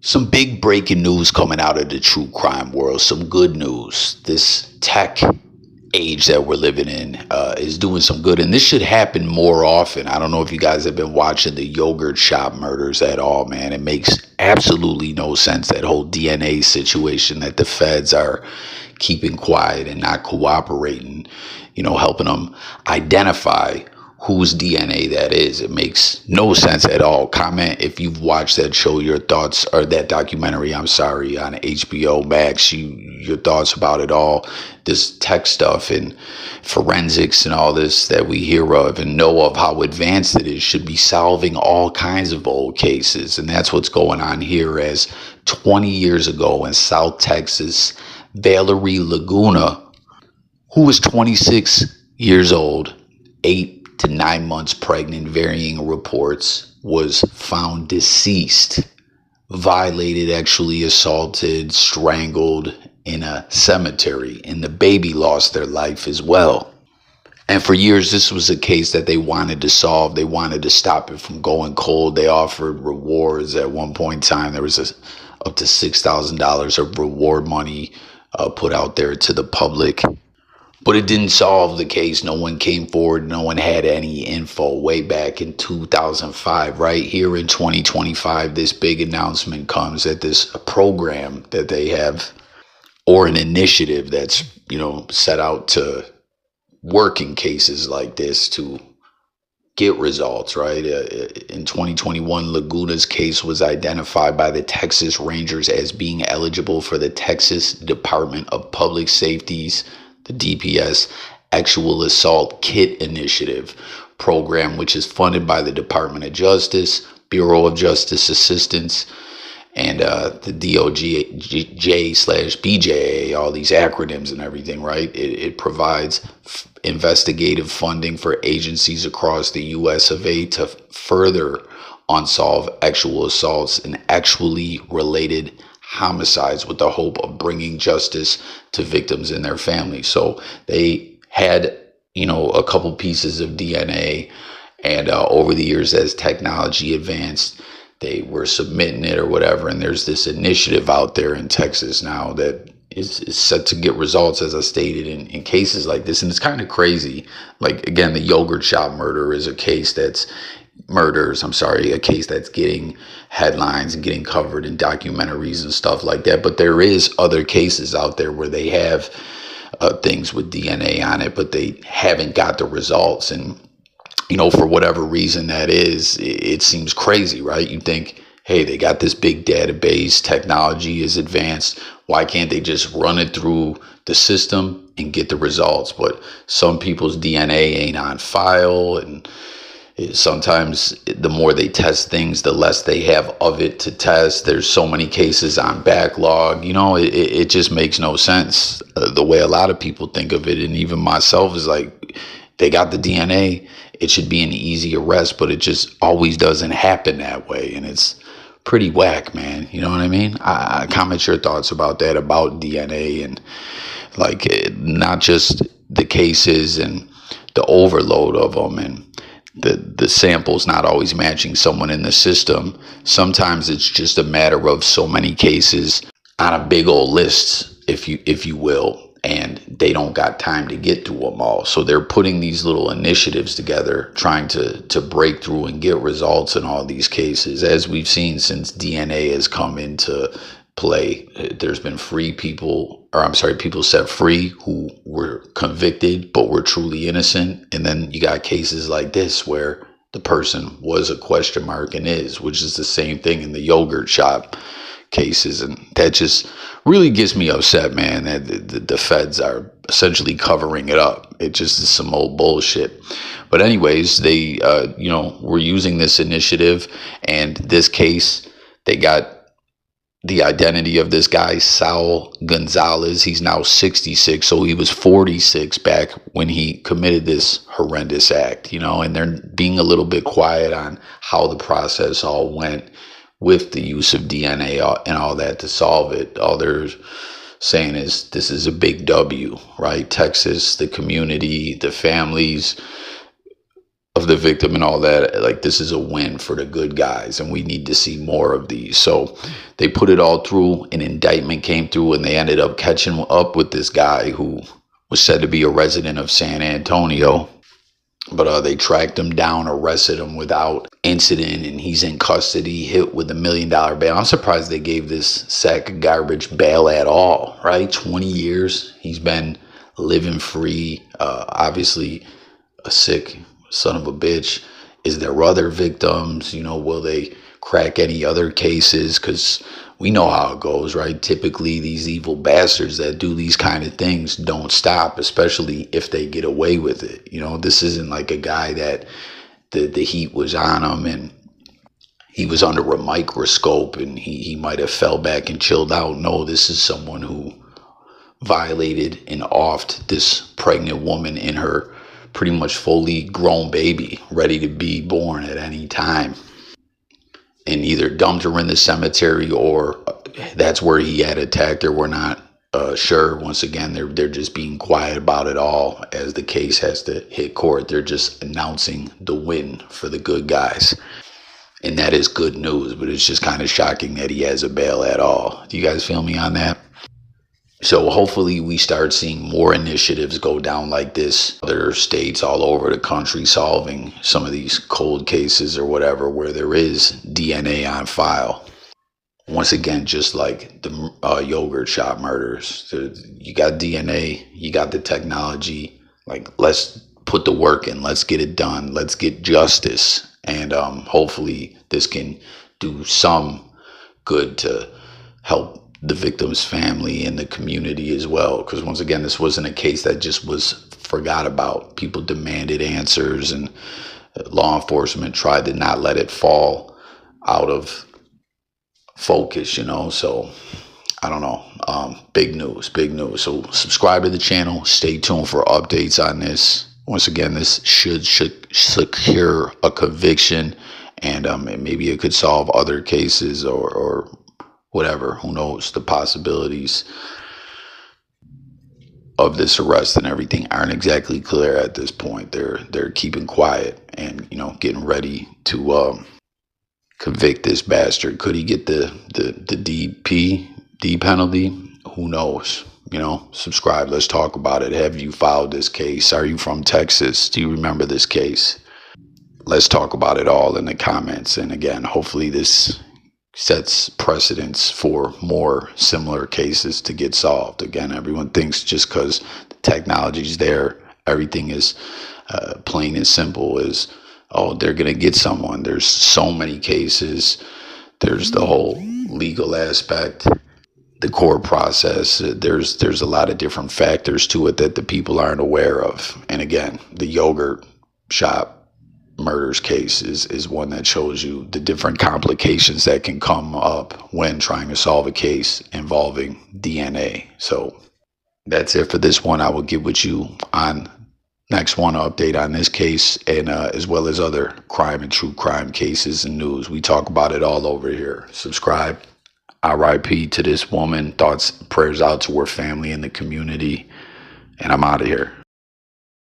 Some big breaking news coming out of the true crime world. Some good news. This tech age that we're living in is doing some good, and this should happen more often. I don't know if you guys have been watching the yogurt shop murders at all, man. It makes absolutely no sense, that whole DNA situation, that the feds are keeping quiet and not cooperating, helping them identify whose DNA that is. It makes no sense at all. Comment if you've watched that show, your thoughts, or that documentary, I'm sorry, on HBO Max, your thoughts about it all. This tech stuff and forensics and all this that we hear of and know of, how advanced it is, should be solving all kinds of old cases. And that's what's going on here, as 20 years ago in South Texas, Valerie Laguna, who was 26 years old, 8 to 9 months pregnant, varying reports, was found deceased, violated, actually assaulted, strangled in a cemetery, and the baby lost their life as well. And for years, this was a case that they wanted to solve. They wanted to stop it from going cold. They offered rewards. At one point in time, there was up to $6,000 of reward money put out there to the public. But it didn't solve the case. No one came forward. No one had any info way back in 2005. Right here in 2025, this big announcement comes that this program that they have, or an initiative that's, set out to work in cases like this to get results, right? In 2021, Laguna's case was identified by the Texas Rangers as being eligible for the Texas Department of Public Safety's, the DPS, Actual Assault Kit Initiative program, which is funded by the Department of Justice, Bureau of Justice Assistance, and the DOJ/BJA, all these acronyms and everything, right? It provides investigative funding for agencies across the U.S. of A. to further unsolved actual assaults and actually related homicides, with the hope of bringing justice to victims and their families. So they had, a couple pieces of DNA, and over the years, as technology advanced, they were submitting it or whatever. And there's this initiative out there in Texas now that is set to get results, as I stated, in cases like this. And it's kind of crazy. Like, again, the yogurt shop murder is a case that's a case that's getting headlines and getting covered in documentaries and stuff like that. But there is other cases out there where they have things with DNA on it, but they haven't got the results. And, for whatever reason that is, it seems crazy, right? You think, hey, they got this big database, technology is advanced. Why can't they just run it through the system and get the results? But some people's DNA ain't on file, and sometimes the more they test things, the less they have of it to test. There's so many cases on backlog. It just makes no sense. The way a lot of people think of it, and even myself, is like, they got the DNA. It should be an easy arrest, but it just always doesn't happen that way. And it's pretty whack, man. You know what I mean? I comment your thoughts about that, about DNA, and like, not just the cases and the overload of them, and the samples not always matching someone in the system. Sometimes it's just a matter of so many cases on a big old list, if you will, and they don't got time to get through them all. So they're putting these little initiatives together, trying to break through and get results in all these cases. As we've seen since DNA has come into play, there's been people set free who were convicted but were truly innocent. And then you got cases like this where the person was a question mark and is, which is the same thing in the yogurt shop cases. And that just really gets me upset, man, that the feds are essentially covering it up. It just is some old bullshit. But anyways, they were using this initiative, and this case, they got the identity of this guy, Saul Gonzalez. He's now 66, so he was 46 back when he committed this horrendous act, and they're being a little bit quiet on how the process all went with the use of DNA and all that to solve it. All they're saying is this is a big W, right? Texas, the community, the families of of the victim and all that. Like, this is a win for the good guys, and we need to see more of these. So they put it all through. An indictment came through, and they ended up catching up with this guy who was said to be a resident of San Antonio. But they tracked him down, arrested him without incident, and he's in custody, hit with $1 million bail. I'm surprised they gave this sack of garbage bail at all, right? 20 years. He's been living free. Obviously, a sick son of a bitch. Is there other victims? Will they crack any other cases? Because we know how it goes, right? Typically, these evil bastards that do these kind of things don't stop, especially if they get away with it. This isn't like a guy that the heat was on him and he was under a microscope and he might have fell back and chilled out. No, this is someone who violated and offed this pregnant woman in her pretty much fully grown baby, ready to be born at any time, and either dumped her in the cemetery or that's where he had attacked her. We're not sure. Once again, they're just being quiet about it all as the case has to hit court. They're just announcing the win for the good guys, and that is good news. But it's just kind of shocking that he has a bail at all. Do you guys feel me on that? So hopefully we start seeing more initiatives go down like this. Other states all over the country solving some of these cold cases or whatever where there is DNA on file. Once again, just like the yogurt shop murders, you got DNA, you got the technology. Like, let's put the work in, let's get it done, let's get justice. And hopefully this can do some good to help the victim's family and the community as well. Because once again, this wasn't a case that just was forgot about. People demanded answers, and law enforcement tried to not let it fall out of focus, So I don't know. Big news. So subscribe to the channel. Stay tuned for updates on this. Once again, this should secure a conviction, and maybe it could solve other cases or whatever. Who knows? The possibilities of this arrest and everything aren't exactly clear at this point. They're keeping quiet and getting ready to convict this bastard. Could he get the D penalty? Who knows? Subscribe. Let's talk about it. Have you filed this case? Are you from Texas? Do you remember this case? Let's talk about it all in the comments. And again, hopefully this sets precedents for more similar cases to get solved. Again, everyone thinks just because the technology's there, everything is plain and simple as, oh, they're going to get someone. There's so many cases. There's the whole legal aspect, the court process. There's a lot of different factors to it that the people aren't aware of. And again, the yogurt shop murders case is one that shows you the different complications that can come up when trying to solve a case involving DNA. So that's it for this one. I will get with you on next one, update on this case, and as well as other crime and true crime cases and news. We talk about it all over here. Subscribe. RIP to this woman. Thoughts, prayers out to her family and the community. And I'm out of here.